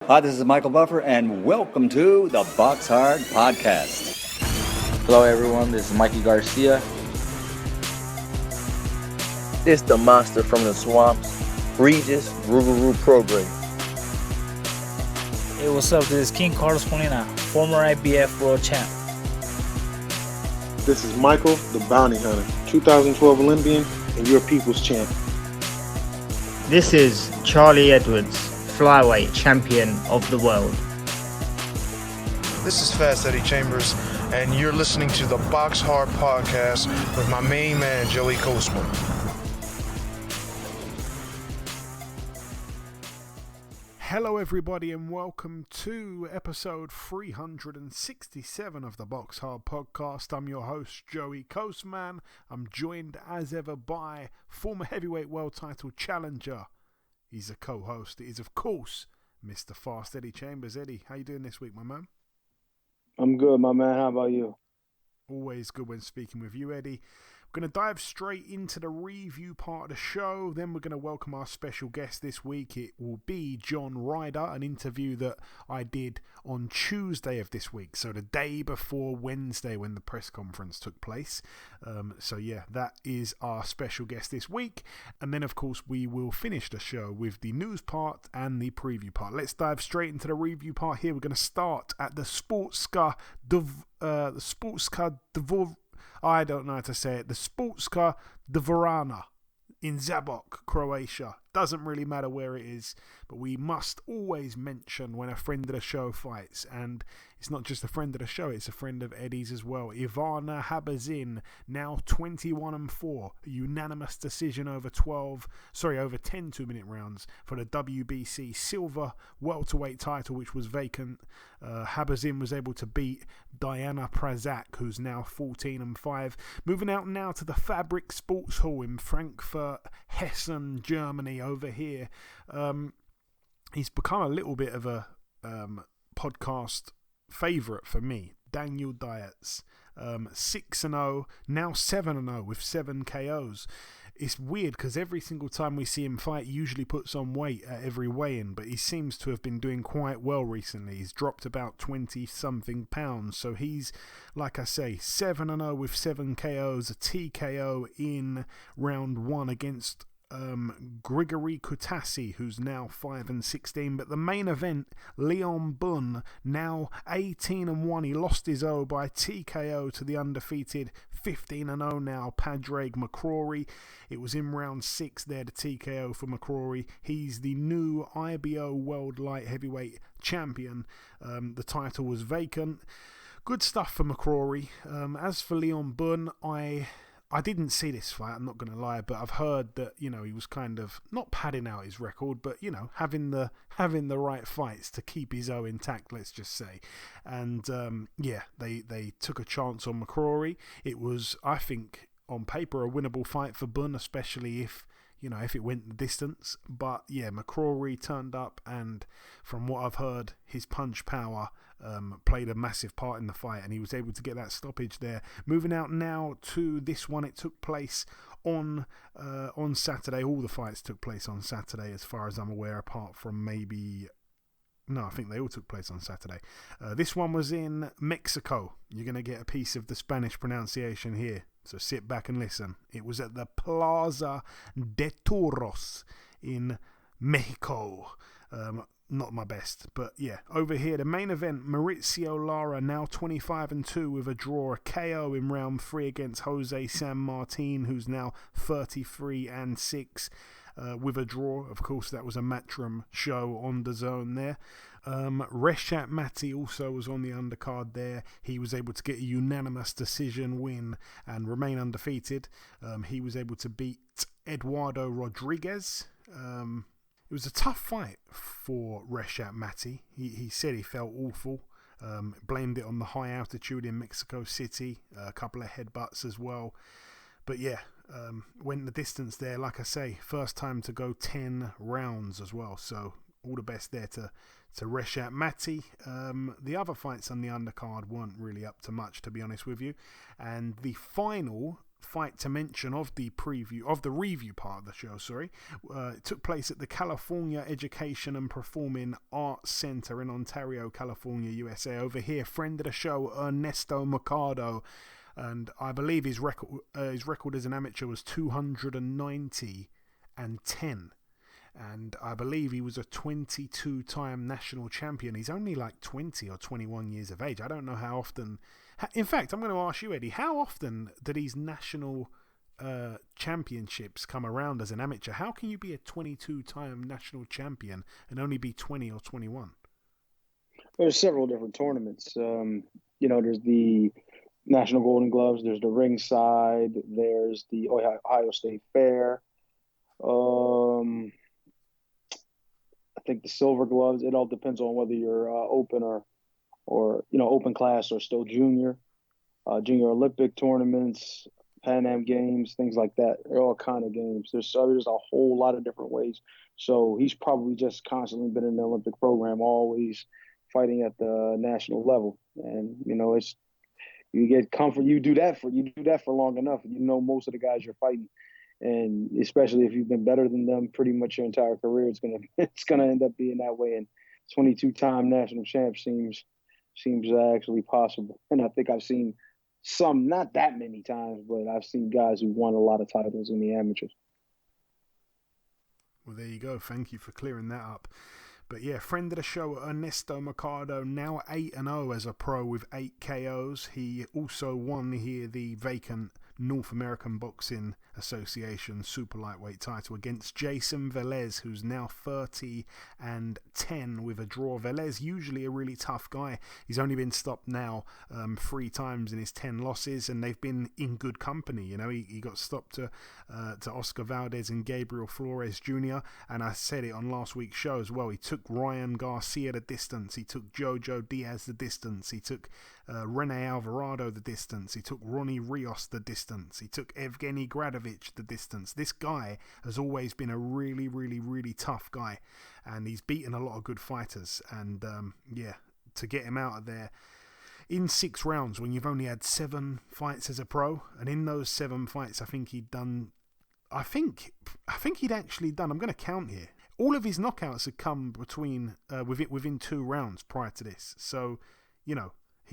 Hi, this is Michael Buffer, and welcome to the BoxHard Podcast. Hello, everyone. This is Mikey Garcia. It's the monster from the swamps, Regis Rougarou Prograis. Hey, what's up? This is King Carlos Molina, former IBF world champ. This is Michael, the Bounty Hunter, 2012 Olympian and your people's champ. This is Charlie Edwards, flyweight champion of the world. This is Fast Eddie Chambers, and you're listening to the BoxHard Podcast with my main man, Joey Coastman. Hello everybody and welcome to episode 367 of the BoxHard Podcast. I'm your host Joey Coastman. I'm joined as ever by former heavyweight world title challenger. He's a co-host. It is of course Mr. Fast Eddie Chambers. Eddie, how you doing this week, my man? I'm good, my man. How about you? Always good when speaking with you, Eddie. We're going to dive straight into the review part of the show. Then we're going to welcome our special guest this week. It will be John Ryder, an interview that I did on Tuesday of this week. So the day before Wednesday when the press conference took place. So yeah, that is our special guest this week. And then of course we will finish the show with the news part and the preview part. Let's dive straight into the review part here. We're going to start at the Sportska Dvorana. I don't know how to say it. The Sportska Dvorana in Zabok, Croatia. Doesn't really matter where it is, but we must always mention when a friend of the show fights. And it's not just a friend of the show, it's a friend of Eddie's as well. Ivana Habazin, now 21-4. A unanimous decision over 10 2-minute rounds for the WBC silver welterweight title, which was vacant. Habazin was able to beat Diana Prazak, who's now 14-5. Moving out now to the Fabric Sports Hall in Frankfurt, Hessen, Germany. Over here, he's become a little bit of a podcast favourite for me. Daniel Dietz, 6-0, now 7-0 with 7 KOs. It's weird because every single time we see him fight, he usually puts on weight at every weigh-in, but he seems to have been doing quite well recently. He's dropped about 20-something pounds, so he's, like I say, 7-0 with 7 KOs, a TKO in round 1 against Grigory Kutasi, who's now 5-16. But the main event, Leon Bun, now 18-1. He lost his O by TKO to the undefeated 15-0 now Padraig McCrory. It was in round 6 there, the TKO for McCrory. He's the new IBO World Light Heavyweight Champion. The title was vacant. Good stuff for McCrory. As for Leon Bun, I didn't see this fight, I'm not going to lie, but I've heard that, he was kind of not padding out his record, but, having the right fights to keep his O intact, let's just say. And, they took a chance on McCrory. It was, I think, on paper, a winnable fight for Bun, especially if it went the distance. But, yeah, McCrory turned up, and from what I've heard, his punch power played a massive part in the fight, and he was able to get that stoppage there. Moving out now to this one, it took place on Saturday. All the fights took place on Saturday, as far as I'm aware, apart from maybe... No, I think they all took place on Saturday. This one was in Mexico. You're going to get a piece of the Spanish pronunciation here, so sit back and listen. It was at the Plaza de Toros in Mexico. Not my best, but yeah. Over here, the main event, Mauricio Lara, now 25-2 with a draw, a KO in round 3 against Jose San Martin, who's now 33-6 with a draw. Of course, that was a Matchroom show on the zone there. Reshat Mati also was on the undercard there. He was able to get a unanimous decision win and remain undefeated. He was able to beat Eduardo Rodriguez. It was a tough fight for Reshat Mati. He said he felt awful. Blamed it on the high altitude in Mexico City. A couple of headbutts as well. But yeah, went the distance there. Like I say, first time to go 10 rounds as well. So all the best there to Reshat Mati. The other fights on the undercard weren't really up to much, to be honest with you. And the final fight to mention of the review part of the show, it took place at the California Education and Performing Arts Center in Ontario, California, USA. Over here, friend of the show, Ernesto Mercado, and I believe his record as an amateur was 290-10. And I believe he was a 22-time national champion. He's only like 20 or 21 years of age. I don't know how often. In fact, I'm going to ask you, Eddie, how often do these national championships come around as an amateur? How can you be a 22-time national champion and only be 20 or 21? There's several different tournaments. There's the National Golden Gloves. There's the Ringside. There's the Ohio State Fair. I think the Silver Gloves. It all depends on whether you're open or open class or still junior. Junior Olympic tournaments, Pan Am Games, things like that. They're all kind of games. There's a whole lot of different ways. So he's probably just constantly been in the Olympic program, always fighting at the national level. And it's you get comfort. You do that for long enough. You know most of the guys you're fighting. And especially if you've been better than them pretty much your entire career, it's gonna end up being that way. And 22-time national champ seems actually possible. And I think I've seen some, not that many times, but I've seen guys who won a lot of titles in the amateurs. Well, there you go. Thank you for clearing that up. But yeah, friend of the show, Ernesto Mercado, now 8-0 as a pro with 8 KOs. He also won here the vacant North American Boxing Association super lightweight title against Jason Velez, who's now 30-10 with a draw. Velez, usually a really tough guy. He's only been stopped now 3 times in his 10 losses, and they've been in good company. He got stopped to Oscar Valdez and Gabriel Flores Jr., and I said it on last week's show as well. He took Ryan Garcia the distance. He took Jojo Diaz the distance. He took Rene Alvarado the distance. He took Ronnie Rios the distance. He took Evgeny Gradovich the distance. This guy has always been a really, really, really tough guy, and he's beaten a lot of good fighters. And to get him out of there in 6 rounds when you've only had 7 fights as a pro, and in those 7 fights, I think he'd actually done. I'm going to count here. All of his knockouts had come within 2 rounds prior to this. So, he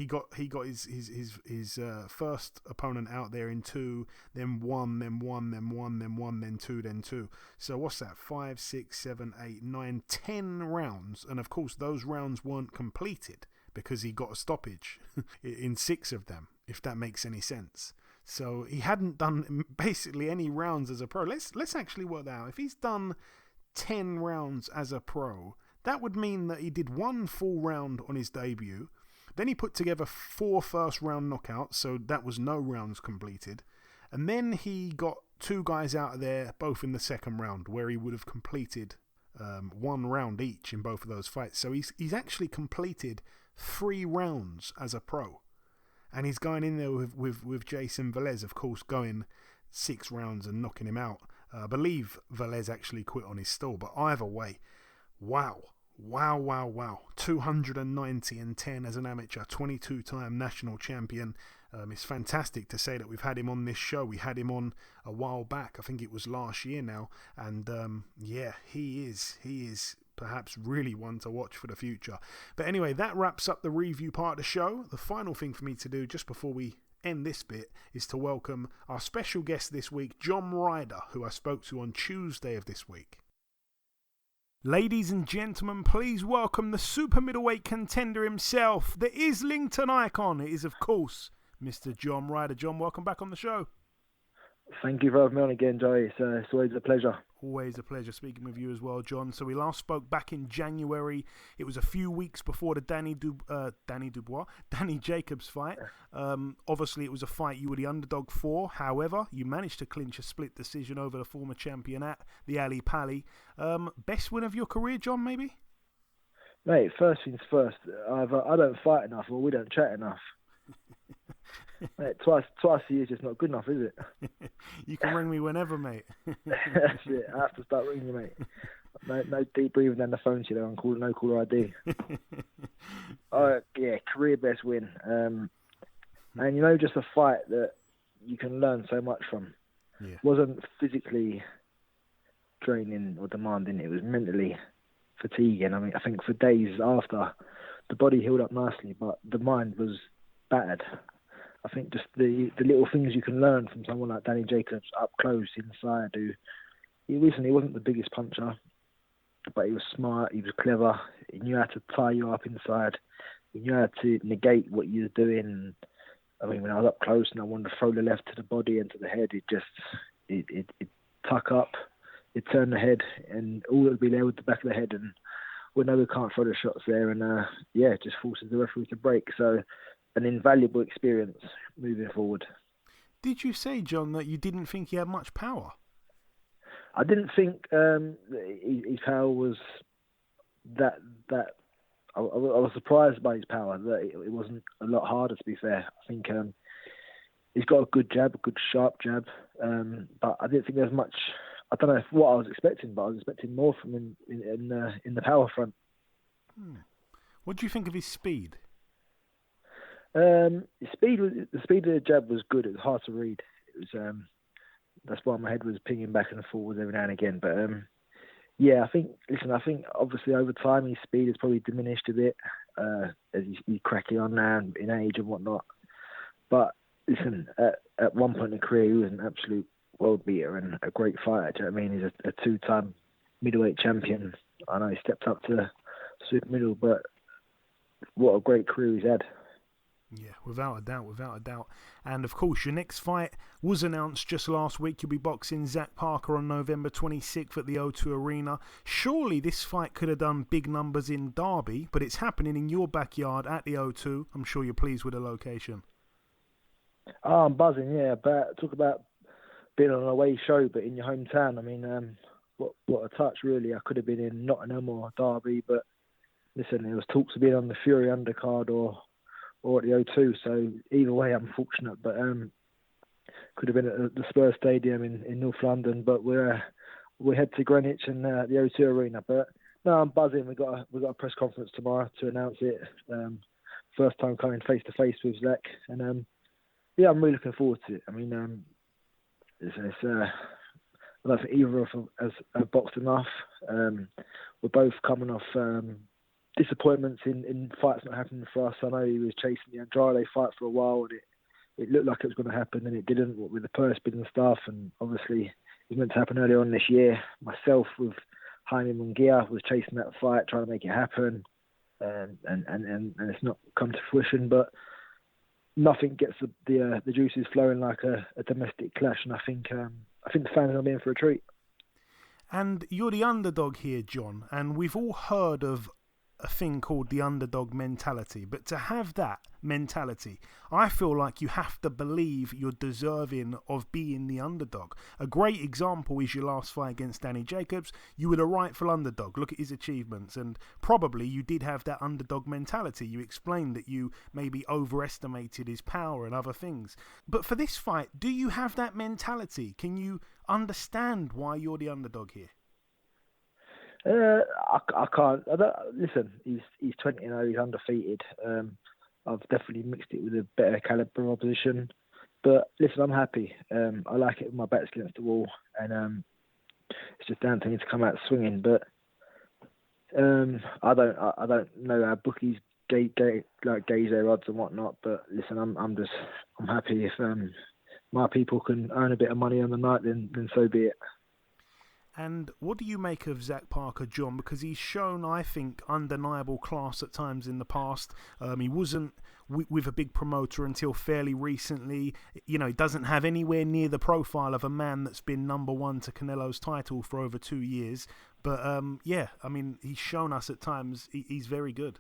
got his first opponent out there in 2, then 1, then 1, then 1, then 1, then 2, then 2. So what's that? 5, 6, 7, 8, 9, 10 rounds, and of course those rounds weren't completed because he got a stoppage in 6 of them, if that makes any sense. So he hadn't done basically any rounds as a pro. Let's actually work that out. If he's done 10 rounds as a pro, that would mean that he did 1 full round on his debut. Then he put together 4 first round knockouts, so that was no rounds completed. And then he got 2 guys out of there, both in the second round, where he would have completed 1 round each in both of those fights. So he's actually completed 3 rounds as a pro. And he's going in there with Jason Velez, of course, going 6 rounds and knocking him out. I believe Velez actually quit on his stall, but either way, wow. 290-10 as an amateur, 22-time national champion. It's fantastic to say that we've had him on this show. We had him on a while back. I think it was last year now. And he is perhaps really one to watch for the future. But anyway, that wraps up the review part of the show. The final thing for me to do just before we end this bit is to welcome our special guest this week, John Ryder, who I spoke to on Tuesday of this week. Ladies and gentlemen, please welcome the super-middleweight contender himself, the Islington icon. It is, of course, Mr. John Ryder. John, welcome back on the show. Thank you for having me on again, Joey. It's always a pleasure. Always a pleasure speaking with you as well, John. So we last spoke back in January. It was a few weeks before the Danny Jacobs fight. Obviously, it was a fight you were the underdog for. However, you managed to clinch a split decision over the former champion at the Ali Pali. Best win of your career, John, maybe? Mate, first things first. Either I don't fight enough or we don't chat enough. Mate, twice a year is just not good enough, is it? You can ring me whenever, mate. That's it. I have to start ringing you, mate. No deep breathing down the phone to you on call, no caller ID. Career best win. And just a fight that you can learn so much from. Yeah. It wasn't physically draining or demanding. It was mentally fatiguing. I mean, I think for days after, the body healed up nicely, but the mind was battered. I think just the little things you can learn from someone like Danny Jacobs up close inside, who he wasn't the biggest puncher, but he was smart, he was clever, he knew how to tie you up inside, he knew how to negate what you were doing. I mean, when I was up close and I wanted to throw the left to the body and to the head, it tuck up, it turn the head, and all would be there with the back of the head, and we know we can't throw the shots there, and it just forces the referee to break. So, an invaluable experience moving forward. Did you say, John, that you didn't think he had much power? I didn't think his power was that. I was surprised by his power. That it wasn't a lot harder, to be fair. I think he's got a good jab, a good sharp jab, but I didn't think there was much. I don't know what I was expecting, but I was expecting more from him in the power front. What do you think of his speed? The speed of the jab was good. It was hard to read. It was that's why my head was pinging back and forwards every now and again. But I think obviously over time his speed has probably diminished a bit as he's cracking on now in age and whatnot. But listen, at one point in his career, he was an absolute world beater and a great fighter. Do you know what I mean? He's a two-time middleweight champion. I know he stepped up to super middle, but what a great career he's had. Yeah, without a doubt. And of course, your next fight was announced just last week. You'll be boxing Zach Parker on November 26th at the O2 Arena. Surely this fight could have done big numbers in Derby, but it's happening in your backyard at the O2. I'm sure you're pleased with the location. Oh, I'm buzzing, yeah. But talk about being on an away show, but in your hometown. I mean, what a touch, really. I could have been in Nottingham or Derby, but listen, there was talks of being on the Fury undercard or at the O2, so either way I'm fortunate, but could have been at the Spurs Stadium in North London, but we head to Greenwich and the O2 Arena. But no, I'm buzzing. We've got a press conference tomorrow to announce it. First time coming face to face with Zach, and I'm really looking forward to it. I mean, I don't think either of us have boxed enough. We're both coming off disappointments in fights not happening for us. I know he was chasing the Andrade fight for a while, and it looked like it was going to happen, and it didn't, with the purse bid and stuff. And obviously, it was meant to happen earlier on this year. Myself, with Jaime Munguia, was chasing that fight, trying to make it happen, and it's not come to fruition. But nothing gets the juices flowing like a domestic clash, and I think the fans are in for a treat. And you're the underdog here, John, and we've all heard of a thing called the underdog mentality, but to have that mentality, I feel like you have to believe you're deserving of being the underdog. A great example is your last fight against Danny Jacobs. You were the rightful underdog. Look at his achievements, and probably you did have that underdog mentality. You explained that you maybe overestimated his power and other things, but for this fight, do you have that mentality? Can you understand why you're the underdog here? I can't. Listen, he's 20-0. He's undefeated. I've definitely mixed it with a better caliber opposition. But listen, I'm happy. I like it with my backs against the wall, and it's just down to me to come out swinging. But I don't know how bookies gauge their odds and whatnot. But listen, I'm happy if my people can earn a bit of money on the night, then so be it. And what do you make of Zach Parker, John? Because he's shown, I think, undeniable class at times in the past. He wasn't with a big promoter until fairly recently. You know, he doesn't have anywhere near the profile of a man that's been number one to Canelo's title for over 2 years. But, he's shown us at times he's very good.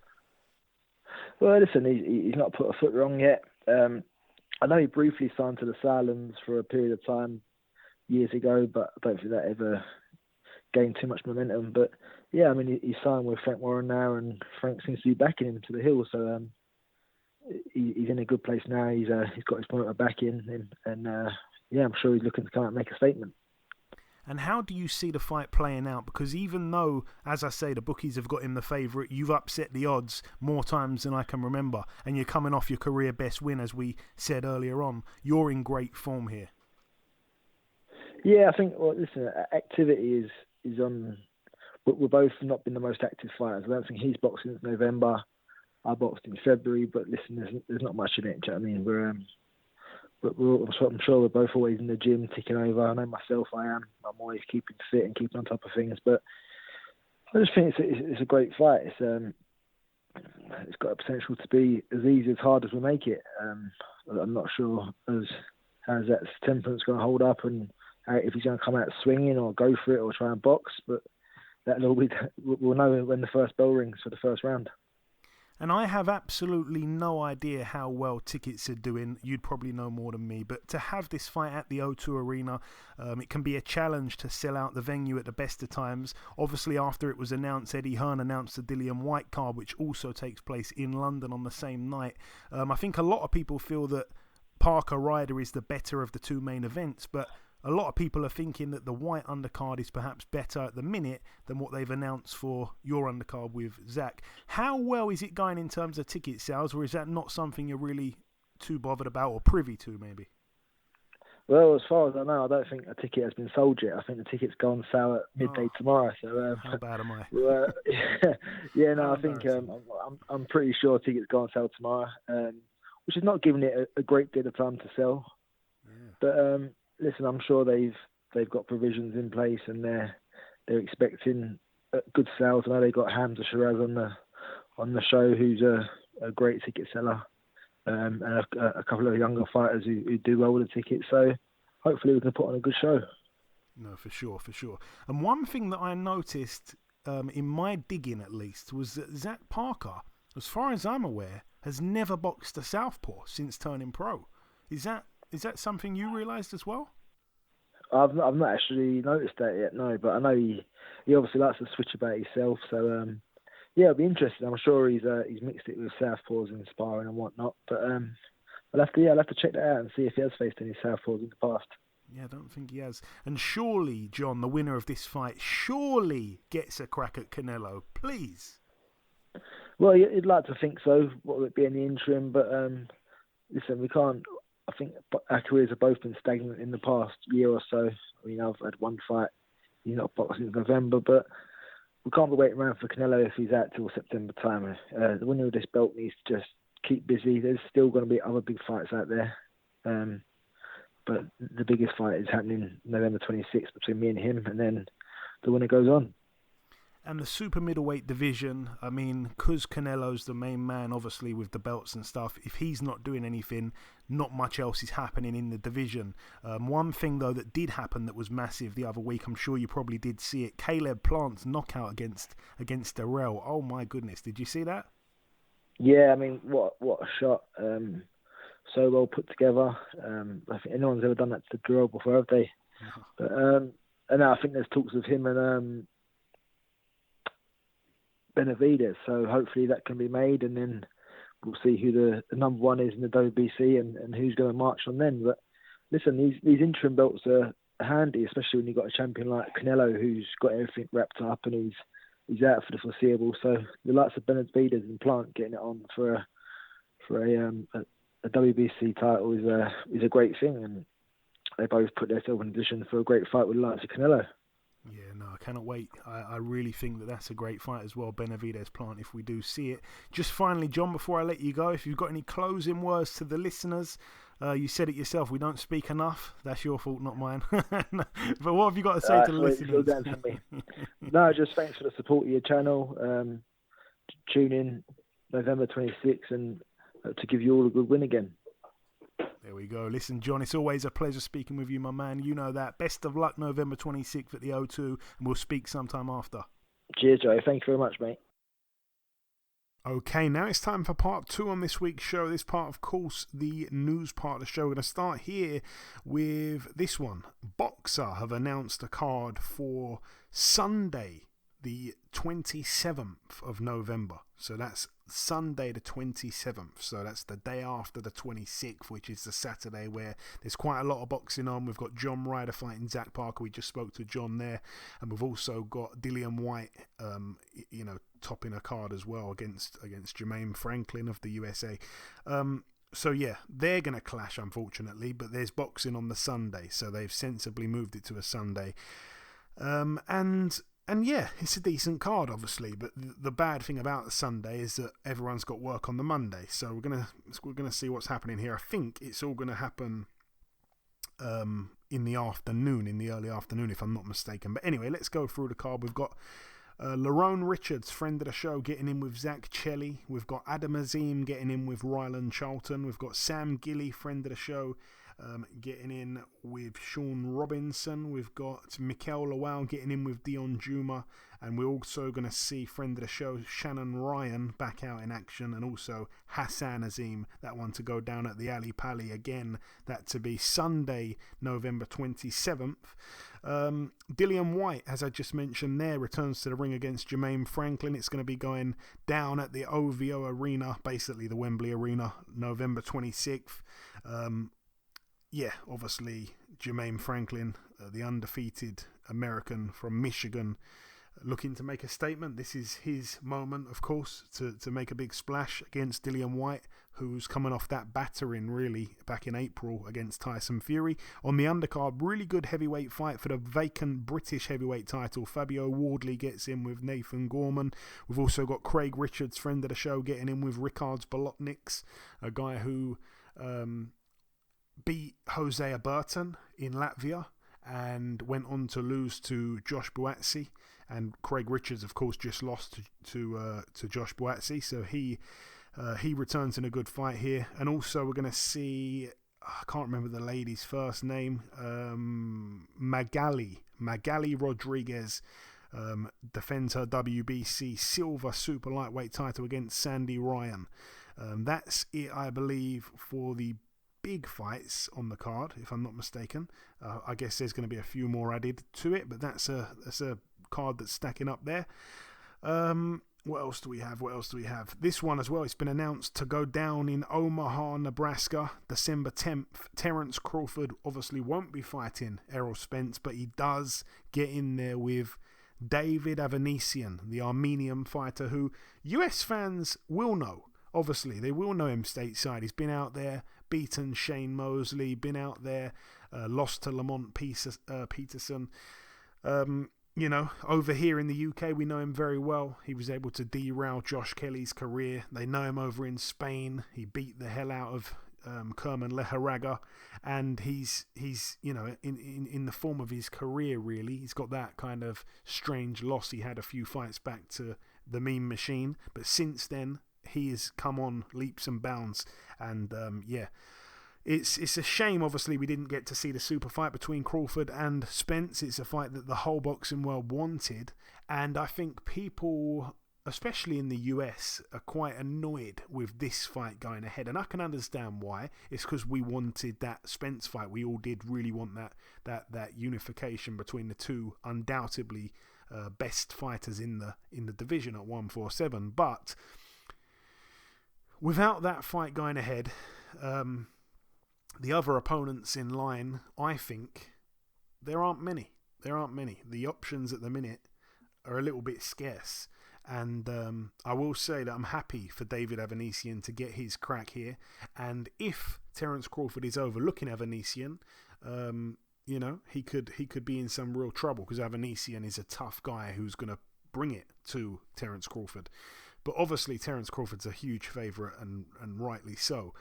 Well, listen, he's not put a foot wrong yet. I know he briefly signed to the Silence for a period of time years ago, but I don't think that ever gained too much momentum. But yeah, I mean, he's signed with Frank Warren now, and Frank seems to be backing him to the hill. So he's in a good place now. He's got his promoter back in, and I'm sure he's looking to come out and make a statement. And how do you see the fight playing out? Because even though, as I say, the bookies have got him the favourite, you've upset the odds more times than I can remember. And you're coming off your career best win, as we said earlier on. You're in great form here. Yeah, I think, well, listen, activity is on. We're both not been the most active fighters. I don't think he's boxed since November. I boxed in February, but listen, there's not much in it. Do you know what I mean? I'm sure we're both always in the gym, ticking over. I know myself, I am. I'm always keeping fit and keeping on top of things. But I just think it's a great fight. It's got a potential to be as easy, as hard as we make it. I'm not sure how that temperance going to hold up and if he's going to come out swinging or go for it or try and box. But we'll know when the first bell rings for the first round. And I have absolutely no idea how well tickets are doing. You'd probably know more than me. But to have this fight at the O2 Arena, it can be a challenge to sell out the venue at the best of times. Obviously, after it was announced, Eddie Hearn announced the Dillian White card, which also takes place in London on the same night. I think a lot of people feel that Parker Ryder is the better of the two main events, but a lot of people are thinking that the White undercard is perhaps better at the minute than what they've announced for your undercard with Zach. How well is it going in terms of ticket sales, or is that not something you're really too bothered about or privy to, maybe? Well, as far as I know, I don't think a ticket has been sold yet. I think the ticket's gone sale at midday tomorrow. So how bad am I? I think I'm pretty sure tickets go on sale tomorrow, which is not giving it a great deal of time to sell. Yeah. But listen, I'm sure they've got provisions in place and they're expecting good sales. I know they got Hamza Shiraz on the show, who's a great ticket seller, and a couple of younger fighters who do well with the tickets. So hopefully we can put on a good show. No, for sure. And one thing that I noticed in my digging, at least, was that Zach Parker, as far as I'm aware, has never boxed a southpaw since turning pro. Is that something you realised as well? I've not actually noticed that yet, no. But I know he obviously likes to switch about himself. So it'll be interesting. I'm sure he's mixed it with southpaws in sparring and whatnot. But I'll have to check that out and see if he has faced any southpaws in the past. Yeah, I don't think he has. And surely, John, the winner of this fight, surely gets a crack at Canelo. Please. Well, you'd like to think so. What would it be in the interim? But listen, we can't. I think our careers have both been stagnant in the past year or so. I mean, I've had one fight. He's not boxed since November, but we can't be waiting around for Canelo if he's out till September time. The winner of this belt needs to just keep busy. There's still going to be other big fights out there. But the biggest fight is happening November 26th between me and him, and then the winner goes on. And the super-middleweight division, I mean, because Canelo's the main man, obviously, with the belts and stuff, if he's not doing anything, not much else is happening in the division. One thing, though, that did happen that was massive the other week, I'm sure you probably did see it, Caleb Plant's knockout against Dirrell. Oh, my goodness. Did you see that? Yeah, I mean, what a shot. So well put together. I think anyone's ever done that to Dirrell before, have they? No. But, and I think there's talks of him and Benavidez, so hopefully that can be made, and then we'll see who the number one is in the WBC and who's going to march on then. But listen, these interim belts are handy, especially when you've got a champion like Canelo who's got everything wrapped up and he's out for the foreseeable. So the likes of Benavidez and Plant getting it on for a WBC title is a great thing, and they both put themselves in a position for a great fight with the likes of Canelo. Yeah, no, I cannot wait. I really think that's a great fight as well, Benavidez Plant, if we do see it. Just finally, John, before I let you go, if you've got any closing words to the listeners, you said it yourself, we don't speak enough. That's your fault, not mine. But what have you got to say to the listeners? No, just thanks for the support of your channel. Tune in November 26th and to give you all a good win again. There we go. Listen, John, it's always a pleasure speaking with you, my man. You know that. Best of luck November 26th at the O2, and we'll speak sometime after. Cheers, Joe. Thank you very much, mate. Okay, now it's time for part 2 on this week's show. This part, of course, the news part of the show. We're going to start here with this one. Boxer have announced a card for Sunday, the 27th of November. So that's Sunday the 27th. So that's the day after the 26th, which is the Saturday, where there's quite a lot of boxing on. We've got John Ryder fighting Zach Parker. We just spoke to John there. And we've also got Dillian Whyte, topping a card as well against Jermaine Franklin of the USA. So yeah, they're going to clash, unfortunately, but there's boxing on the Sunday, so they've sensibly moved it to a Sunday. And yeah, it's a decent card, obviously, but the bad thing about the Sunday is that everyone's got work on the Monday. So we're gonna see what's happening here. I think it's all gonna happen in the afternoon, in the early afternoon, if I'm not mistaken. But anyway, let's go through the card. We've got Lerone Richards, friend of the show, getting in with Zach Chelli. We've got Adam Azim getting in with Ryland Charlton. We've got Sam Gilly, friend of the show, getting in with Sean Robinson. We've got Mikel Lawal getting in with Dion Juma. And we're also going to see friend of the show, Shannon Ryan, back out in action. And also Hassan Azim, that one to go down at the Ali Pali again. That to be Sunday, November 27th. Dillian Whyte, as I just mentioned there, returns to the ring against Jermaine Franklin. It's going to be going down at the OVO Arena, basically the Wembley Arena, November 26th. Obviously, Jermaine Franklin, the undefeated American from Michigan, looking to make a statement. This is his moment, of course, to make a big splash against Dillian Whyte, who's coming off that battering, really, back in April against Tyson Fury. On the undercard, really good heavyweight fight for the vacant British heavyweight title. Fabio Wardley gets in with Nathan Gorman. We've also got Craig Richards, friend of the show, getting in with Ricards Bolotniks, a guy who beat Jose Burton in Latvia and went on to lose to Josh Buatsi. And Craig Richards, of course, just lost to Josh Buatsi, so he returns in a good fight here. And also we're going to see, I can't remember the lady's first name, Magali Rodriguez defends her WBC silver super lightweight title against Sandy Ryan. That's it, I believe, for the big fights on the card, if I'm not mistaken. I guess there's going to be a few more added to it, but that's a card that's stacking up there. What else do we have? This one as well, it's been announced to go down in Omaha, Nebraska, December 10th. Terence Crawford obviously won't be fighting Errol Spence, but he does get in there with David Avanesian, the Armenian fighter who US fans will know. Obviously, they will know him stateside. He's been out there, beaten Shane Mosley, been out there, lost to Lamont Peterson. Over here in the UK, we know him very well. He was able to derail Josh Kelly's career. They know him over in Spain. He beat the hell out of Kerman Leharaga, and he's in the form of his career, really. He's got that kind of strange loss he had a few fights back to the Mean Machine, but since then he has come on leaps and bounds. And it's a shame, obviously, we didn't get to see the super fight between Crawford and Spence. It's a fight that the whole boxing world wanted, and I think people, especially in the US, are quite annoyed with this fight going ahead, and I can understand why. It's because we wanted that Spence fight. We all did really want that unification between the two undoubtedly best fighters in the division at 147, but without that fight going ahead, the other opponents in line, I think, there aren't many. The options at the minute are a little bit scarce. And I will say that I'm happy for David Avanesian to get his crack here. And if Terence Crawford is overlooking Avanesian, he could be in some real trouble, because Avanesian is a tough guy who's going to bring it to Terence Crawford. But obviously Terence Crawford's a huge favourite, and rightly so.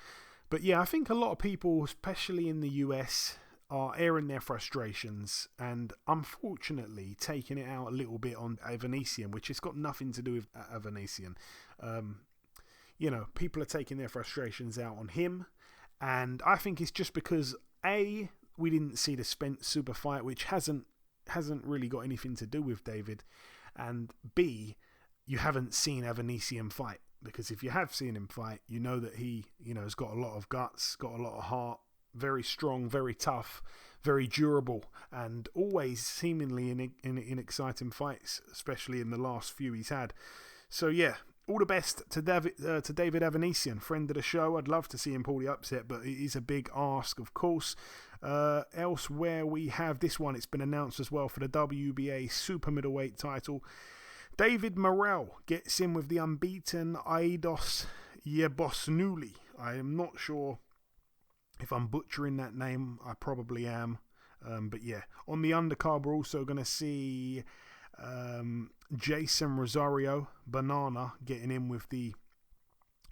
But yeah, I think a lot of people, especially in the US, are airing their frustrations and unfortunately taking it out a little bit on Avanesian, which has got nothing to do with Avanesian. People are taking their frustrations out on him, and I think it's just because A, we didn't see the Spence super fight, which hasn't really got anything to do with David, and B, you haven't seen Avanesian fight. Because if you have seen him fight, you know that he, has got a lot of guts, got a lot of heart, very strong, very tough, very durable, and always seemingly in exciting fights, especially in the last few he's had. So yeah, all the best to David Avanesian, friend of the show. I'd love to see him pull the upset, but it is a big ask, of course. Elsewhere, we have this one. It's been announced as well for the WBA Super-Middleweight title. David Morrell gets in with the unbeaten Aidos Yebosnuli. I am not sure if I'm butchering that name. I probably am. But yeah, on the undercard, we're also going to see Jason Rosario Banana getting in with the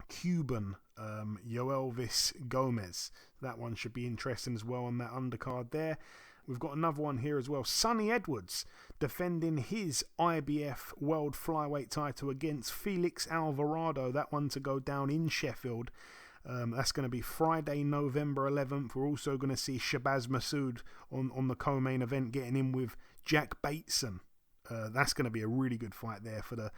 Cuban Yoelvis Gomez. That one should be interesting as well on that undercard there. We've got another one here as well. Sonny Edwards defending his IBF World Flyweight title against Felix Alvarado. That one to go down in Sheffield. That's going to be Friday, November 11th. We're also going to see Shabazz Massoud on the co-main event getting in with Jack Bateson. That's going to be a really good fight there for the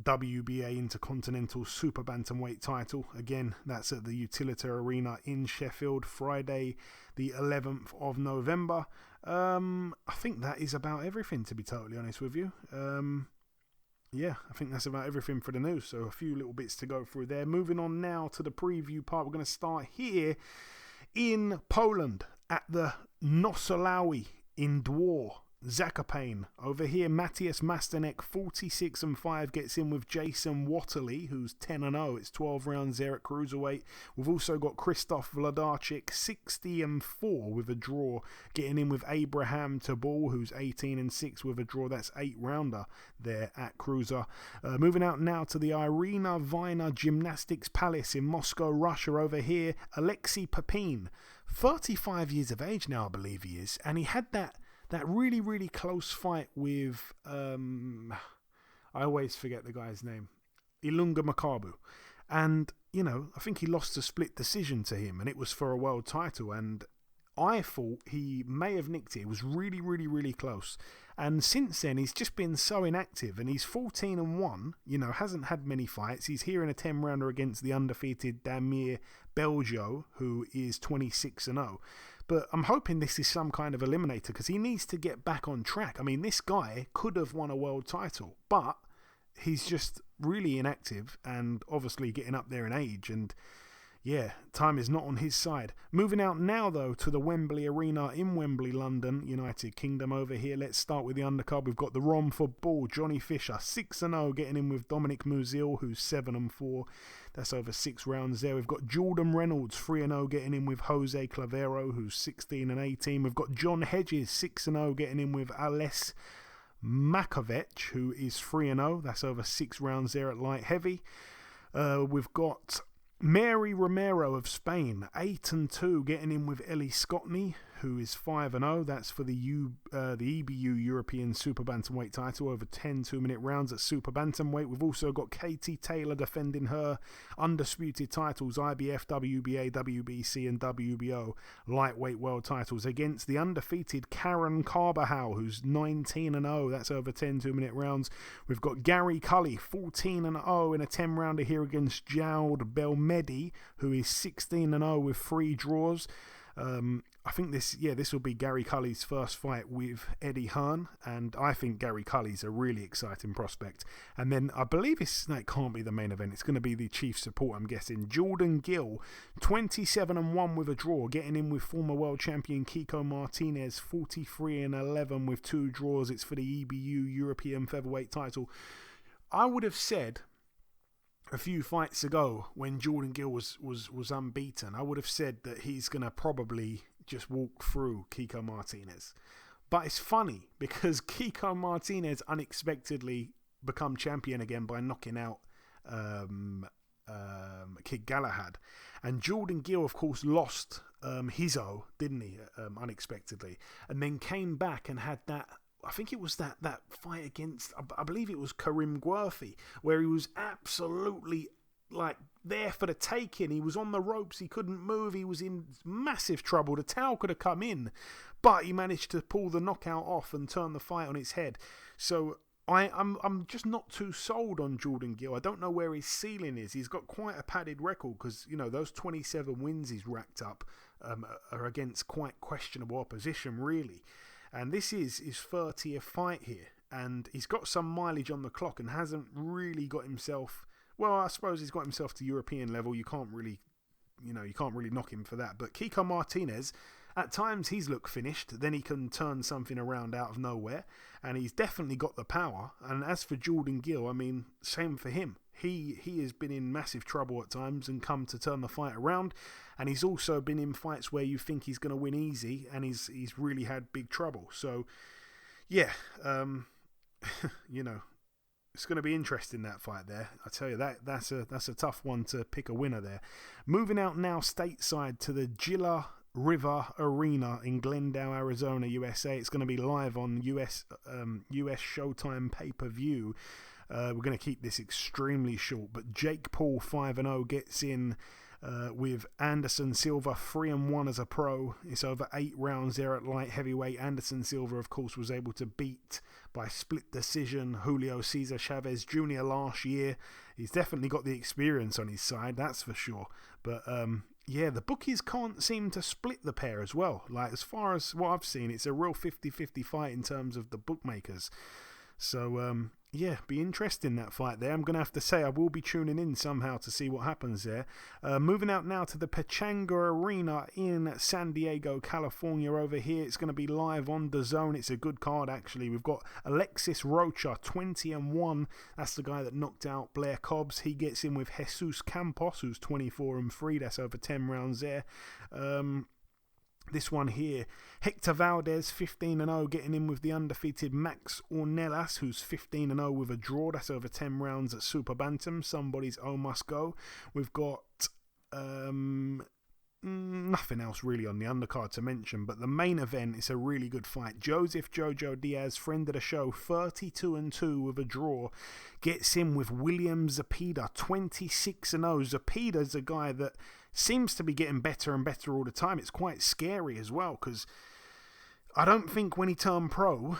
WBA Intercontinental Super Bantamweight title. Again, that's at the Utilita Arena in Sheffield, Friday the 11th of November. I think that is about everything, to be totally honest with you. Yeah, I think that's about everything for the news. So a few little bits to go through there. Moving on now to the preview part. We're going to start here in Poland at the Nosolawi in Dwor. Zakopane. Over here, Matthias Masternek, 46-5, gets in with Jason Watterly, who's 10-0. It's 12 rounds there at cruiserweight. We've also got Krzysztof Wlodarczyk, 60-4 with a draw, getting in with Abraham Tabul, who's 18-6 with a draw. That's 8-rounder there at cruiser. Moving out now to the Irina Vina Gymnastics Palace in Moscow, Russia. Over here, Alexei Papin, 35 years of age now, I believe he is, and he had that really, really close fight with, I always forget the guy's name, Ilunga Makabu. And, you know, I think he lost a split decision to him, and it was for a world title. And I thought he may have nicked it. It was really, really, really close. And since then, he's just been so inactive, and he's 14-1, you know, hasn't had many fights. He's here in a 10-rounder against the undefeated Damir Beljo, who is 26-0. But I'm hoping this is some kind of eliminator, because he needs to get back on track. I mean, this guy could have won a world title, but he's just really inactive and obviously getting up there in age. And yeah, time is not on his side. Moving out now, though, to the Wembley Arena in Wembley, London, United Kingdom over here. Let's start with the undercard. We've got the Rom football, Johnny Fisher, 6-0, getting in with Dominic Muzil, who's 7-4. That's over 6 rounds there. We've got Jordan Reynolds, 3-0, getting in with Jose Clavero, who's 16-18. We've got John Hedges, 6-0, getting in with Ales Makovec, who is 3-0. That's over 6 rounds there at light heavy. We've got Mary Romero of Spain, 8-2, getting in with Ellie Scotney, who is 5-0. That's for the EBU European Super Bantamweight title over 10 2-minute rounds at Super Bantamweight. We've also got Katie Taylor defending her undisputed titles, IBF, WBA, WBC and WBO lightweight world titles, against the undefeated Karen Carbajal, who's 19-0. That's over 10 2-minute rounds. We've got Gary Cully, 14-0 in a 10-rounder here against Jowd Belmedi, who is 16-0 with 3 draws. I think this will be Gary Cully's first fight with Eddie Hearn, and I think Gary Cully's a really exciting prospect. And then I believe it can't be the main event. It's going to be the chief support, I'm guessing. Jordan Gill, 27-1 with a draw, getting in with former world champion Kiko Martinez, 43-11 with 2 draws. It's for the EBU European featherweight title. I would have said a few fights ago, when Jordan Gill was unbeaten, I would have said that he's going to probably just walk through Kiko Martinez. But it's funny, because Kiko Martinez unexpectedly become champion again by knocking out Kid Galahad. And Jordan Gill, of course, lost Hizo, didn't he, unexpectedly. And then came back and had that, I think it was that fight against, I believe it was Karim Guerfi, where he was absolutely like there for the taking. He was on the ropes, he couldn't move, he was in massive trouble. The towel could have come in, but he managed to pull the knockout off and turn the fight on its head. So I'm just not too sold on Jordan Gill. I don't know where his ceiling is. He's got quite a padded record because, those 27 wins he's racked up are against quite questionable opposition, really. And this is his 30th fight here. And he's got some mileage on the clock and hasn't really got himself... Well, I suppose he's got himself to European level. You can't really knock him for that. But Kiko Martinez... At times he's looked finished, then he can turn something around out of nowhere, and he's definitely got the power. And as for Jordan Gill, I mean, same for him. He has been in massive trouble at times and come to turn the fight around, and he's also been in fights where you think he's going to win easy, and he's really had big trouble. So, yeah, it's going to be interesting, that fight there. I tell you, that's a tough one to pick a winner there. Moving out now stateside to the Gila River Arena in Glendale, Arizona, USA. It's going to be live on US Showtime pay-per-view. We're going to keep this extremely short, but Jake Paul 5-0 gets in with Anderson Silva 3-1 as a pro. It's over 8 rounds there at light heavyweight. Anderson Silva, of course, was able to beat by split decision Julio Cesar Chavez Jr. last year. He's definitely got the experience on his side, that's for sure. But yeah, the bookies can't seem to split the pair as well. Like, as far as what I've seen, it's a real 50-50 fight in terms of the bookmakers. So, yeah, be interesting, that fight there. I'm going to have to say I will be tuning in somehow to see what happens there. Moving out now to the Pechanga Arena in San Diego, California over here. It's going to be live on DAZN. It's a good card, actually. We've got Alexis Rocha, 20-1. That's the guy that knocked out Blair Cobbs. He gets in with Jesus Campos, who's 24-3. That's over 10 rounds there. This one here, Hector Valdez, 15-0, getting in with the undefeated Max Ornelas, who's 15-0 with a draw. That's over 10 rounds at Super Bantam. Somebody's O must go. We've got nothing else really on the undercard to mention, but the main event is a really good fight. Joseph Jojo Diaz, friend of the show, 32-2 with a draw, gets in with William Zepeda, 26-0. Zepeda's a guy that seems to be getting better and better all the time. It's quite scary as well, because I don't think when he turned pro,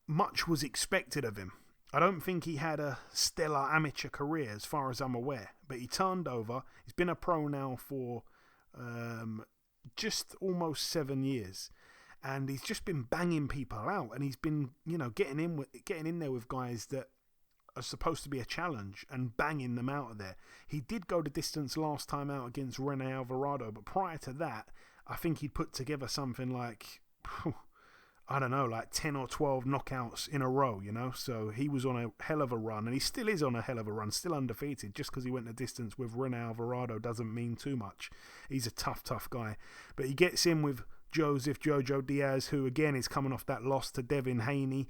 much was expected of him. I don't think he had a stellar amateur career as far as I'm aware, but he turned over. He's been a pro now for just almost 7 years, and he's just been banging people out, and he's been, getting in there with guys that are supposed to be a challenge and banging them out of there. He did go the distance last time out against Rene Alvarado, but prior to that, I think he'd put together something like, I don't know, like 10 or 12 knockouts in a row, So he was on a hell of a run, and he still is on a hell of a run, still undefeated. Just because he went the distance with Rene Alvarado doesn't mean too much. He's a tough guy. But he gets in with Joseph Jojo Diaz, who again is coming off that loss to Devin Haney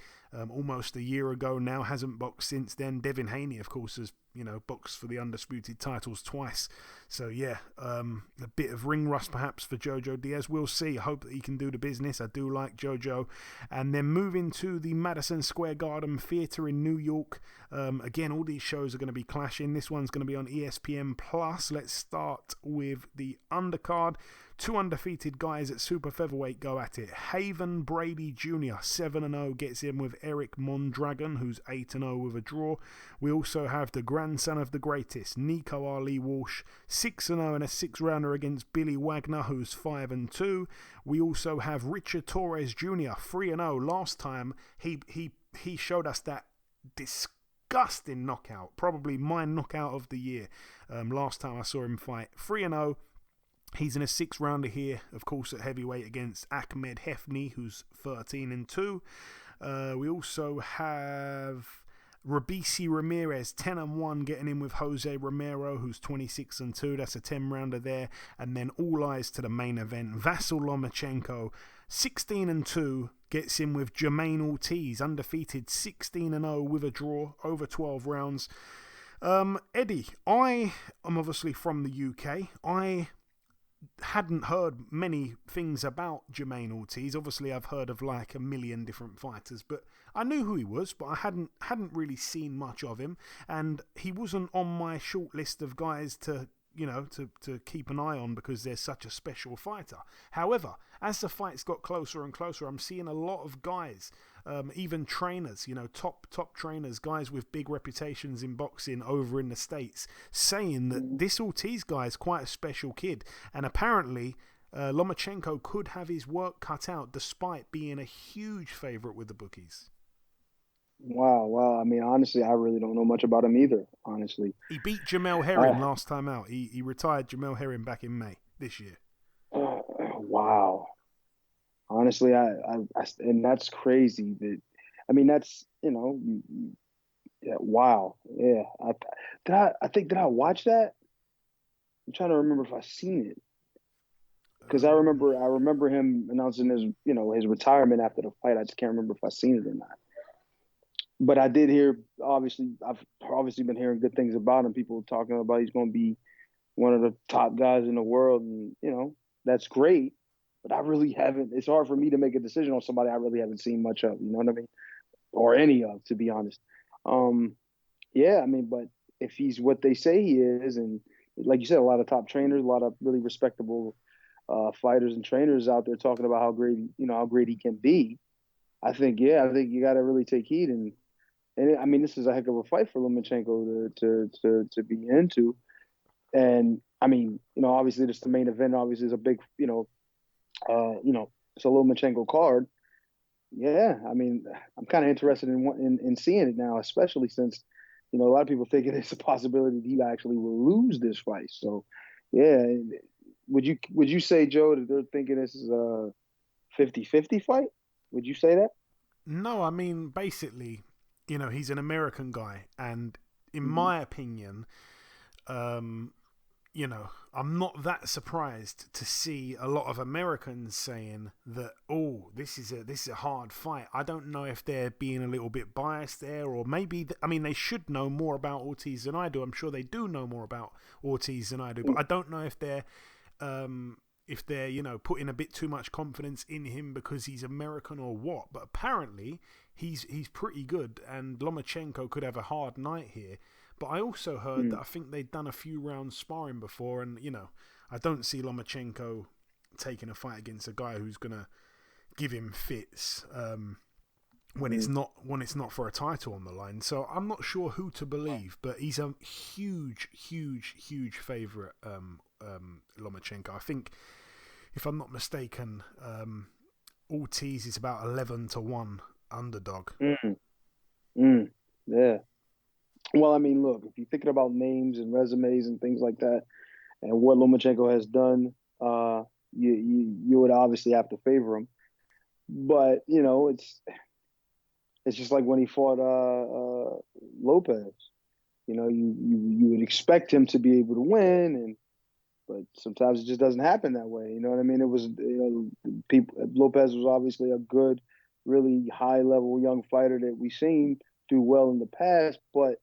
almost a year ago now, hasn't boxed since then. Devin Haney, of course, has boxed for the undisputed titles twice. So yeah, a bit of ring rust perhaps for Jojo Diaz. We'll see. I hope that he can do the business. I do like Jojo. And then moving to the Madison Square Garden Theatre in New York. Again, all these shows are going to be clashing. This one's going to be on ESPN Plus. Let's start with the undercard. 2 undefeated guys at super featherweight go at it. Haven Brady Jr., 7-0, gets in with Eric Mondragon, who's 8-0 with a draw. We also have the grandson of the greatest, Nico Ali Walsh, 6-0 in a 6-rounder against Billy Wagner, who's 5-2. We also have Richard Torres Jr., 3-0. Last time he showed us that disgusting knockout, probably my knockout of the year. Last time I saw him fight, 3-0. He's in a 6-rounder here, of course, at heavyweight against Ahmed Hefni, who's 13-2. We also have Rabisi Ramirez, 10-1, getting in with Jose Romero, who's 26-2. That's a 10-rounder there. And then all eyes to the main event. Vasyl Lomachenko, 16-2, gets in with Jermaine Ortiz, undefeated, 16-0 with a draw, over 12 rounds. Eddie, I am obviously from the UK. I hadn't heard many things about Jermaine Ortiz. Obviously, I've heard of like a million different fighters, but I knew who he was, but I hadn't really seen much of him, and he wasn't on my short list of guys to to keep an eye on because they're such a special fighter. However, as the fights got closer and closer, I'm seeing a lot of guys, even trainers, top trainers, guys with big reputations in boxing over in the States, saying that this Ortiz guy is quite a special kid, and apparently Lomachenko could have his work cut out despite being a huge favorite with the bookies. Wow. I mean, honestly, I really don't know much about him either, honestly. He beat Jamel Herring last time out. He retired Jamel Herring back in May this year. Wow. Honestly, I and that's crazy. That's, wow. Yeah. Did I watch that? I'm trying to remember if I seen it. Because I remember him announcing his retirement after the fight. I just can't remember if I seen it or not. But I did hear, I've obviously been hearing good things about him. People talking about he's going to be one of the top guys in the world. And, that's great. But I really haven't. It's hard for me to make a decision on somebody I really haven't seen much of. You know what I mean? Or any of, to be honest. But if he's what they say he is, and like you said, a lot of top trainers, a lot of really respectable fighters and trainers out there talking about how great he can be. I think you got to really take heed. And I mean, this is a heck of a fight for Lomachenko to be into. And I mean, obviously this is the main event. Obviously, is a big, it's a Lomachenko card. Yeah, I mean, I'm kind of interested in seeing it now, especially since, a lot of people think it's a possibility that he actually will lose this fight. So, yeah, would you say, Joe, that they're thinking this is a 50-50 fight? Would you say that? No, I mean, basically, he's an American guy. And in my opinion, I'm not that surprised to see a lot of Americans saying that, this is a hard fight. I don't know if they're being a little bit biased there, or maybe, they should know more about Ortiz than I do. I'm sure they do know more about Ortiz than I do, but I don't know if they're putting a bit too much confidence in him because he's American or what. But apparently he's pretty good, and Lomachenko could have a hard night here. But I also heard that I think they'd done a few rounds sparring before, and I don't see Lomachenko taking a fight against a guy who's gonna give him fits when it's not for a title on the line. So I'm not sure who to believe, but he's a huge favorite. Lomachenko. I think, if I'm not mistaken, Ortiz is about 11-1 underdog. Yeah. Well, I mean, look, if you're thinking about names and resumes and things like that, and what Lomachenko has done, you would obviously have to favor him. But it's just like when he fought Lopez. You would expect him to be able to win, but sometimes it just doesn't happen that way. You know what I mean? It was Lopez was obviously a good, really high level young fighter that we've seen do well in the past, but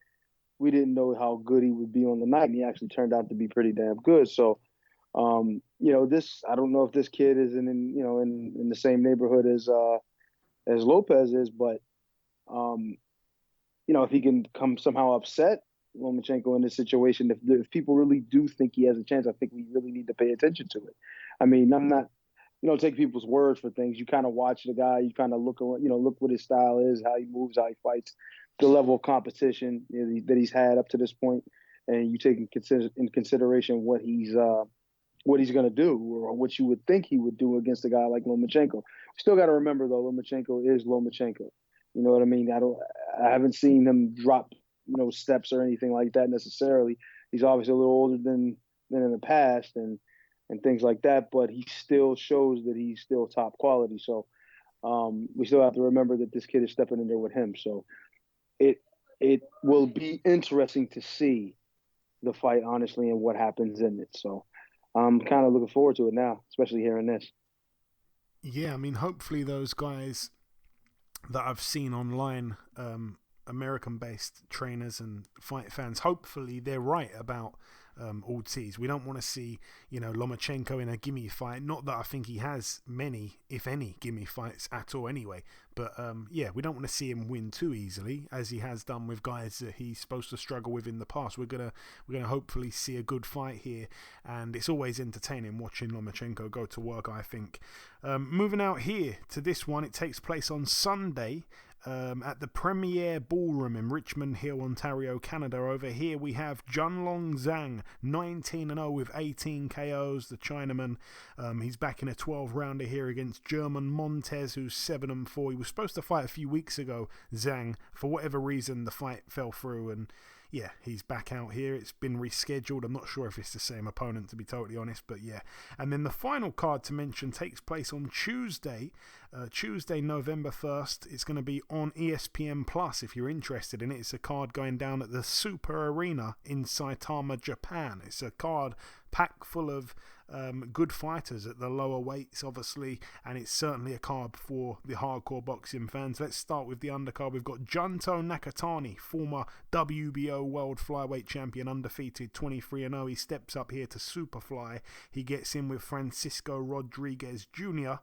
we didn't know how good he would be on the night, and he actually turned out to be pretty damn good. So, this, I don't know if this kid is in the same neighborhood as Lopez is, but if he can come somehow upset Lomachenko in this situation, if people really do think he has a chance, I think we really need to pay attention to it. I mean, I'm not, take people's words for things. You kind of watch the guy, you kind of look what his style is, how he moves, how he fights, the level of competition that he's had up to this point, and you take in consideration what he's going to do, or what you would think he would do against a guy like Lomachenko. Still got to remember, though, Lomachenko is Lomachenko. You know what I mean? I haven't seen him drop steps or anything like that necessarily. He's obviously a little older than in the past and things like that, but he still shows that he's still top quality. So we still have to remember that this kid is stepping in there with him. So it will be interesting to see the fight, honestly, and what happens in it. So I'm kind of looking forward to it now, especially hearing this. Yeah, I mean, hopefully those guys that I've seen online American-based trainers and fight fans, hopefully they're right about Ortiz. We don't want to see, Lomachenko in a gimme fight. Not that I think he has many, if any, gimme fights at all anyway. But we don't want to see him win too easily, as he has done with guys that he's supposed to struggle with in the past. We're gonna hopefully see a good fight here, and it's always entertaining watching Lomachenko go to work, I think. Moving out here to this one, it takes place on Sunday. At the Premier Ballroom in Richmond Hill, Ontario, Canada. Over here we have Junlong Zhang, 19-0 with 18 KOs, the Chinaman. He's back in a 12-rounder here against German Montez, who's 7-4. He was supposed to fight a few weeks ago, Zhang. For whatever reason, the fight fell through, and yeah, he's back out here. It's been rescheduled. I'm not sure if it's the same opponent, to be totally honest, but yeah. And then the final card to mention takes place on Tuesday, November 1st. It's going to be on ESPN Plus if you're interested in it. It's a card going down at the Super Arena in Saitama, Japan. It's a card packed full of good fighters at the lower weights, obviously, and it's certainly a card for the hardcore boxing fans. Let's start with the undercard. We've got Junto Nakatani, former WBO World Flyweight Champion, undefeated, 23-0. He steps up here to Superfly. He gets in with Francisco Rodriguez Jr.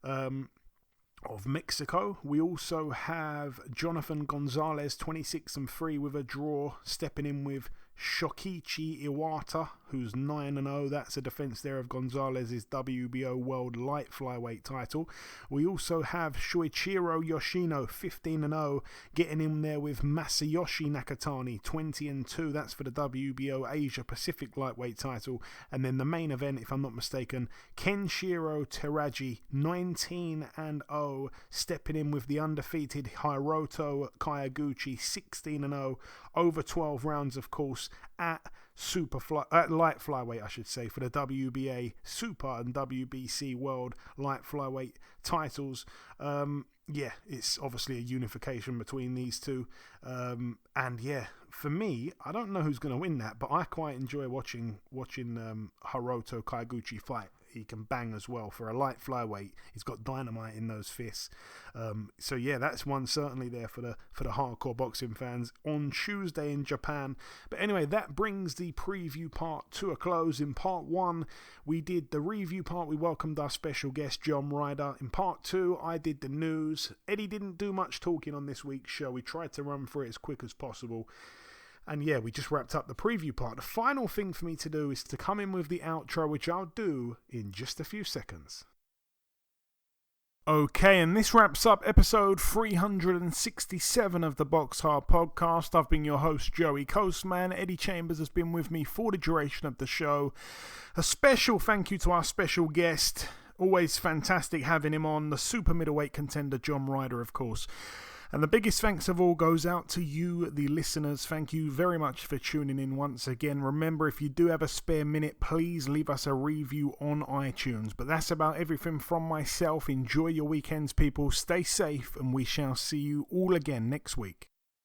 Of Mexico. We also have Jonathan Gonzalez, 26-3 with a draw, stepping in with Shokichi Iwata, who's 9-0. That's a defense there of Gonzalez's WBO World Light Flyweight title. We also have Shuichiro Yoshino, 15-0, getting in there with Masayoshi Nakatani, 20-2. That's for the WBO Asia Pacific Lightweight title. And then the main event, if I'm not mistaken, Kenshiro Teraji, 19-0, stepping in with the undefeated Hiroto Kayaguchi, 16-0, over 12 rounds, of course, at light flyweight, I should say, for the WBA Super and WBC World Light Flyweight titles. It's obviously a unification between these two. And yeah, for me, I don't know who's going to win that, but I quite enjoy watching Hiroto Kaiguchi fight. He can bang as well for a light flyweight. He's got dynamite in those fists. So yeah, that's one certainly there for the hardcore boxing fans on Tuesday in Japan. But anyway, that brings the preview part to a close. In part 1, we did the review part. We welcomed our special guest, John Ryder. In part 2, I did the news. Eddie didn't do much talking on this week's show. We tried to run through it as quick as possible. And yeah, we just wrapped up the preview part. The final thing for me to do is to come in with the outro, which I'll do in just a few seconds. Okay, and this wraps up episode 367 of the BoxHard Podcast. I've been your host, Joey Coastman. Eddie Chambers has been with me for the duration of the show. A special thank you to our special guest. Always fantastic having him on. The super-middleweight contender, John Ryder, of course. And the biggest thanks of all goes out to you, the listeners. Thank you very much for tuning in once again. Remember, if you do have a spare minute, please leave us a review on iTunes. But that's about everything from myself. Enjoy your weekends, people. Stay safe, and we shall see you all again next week.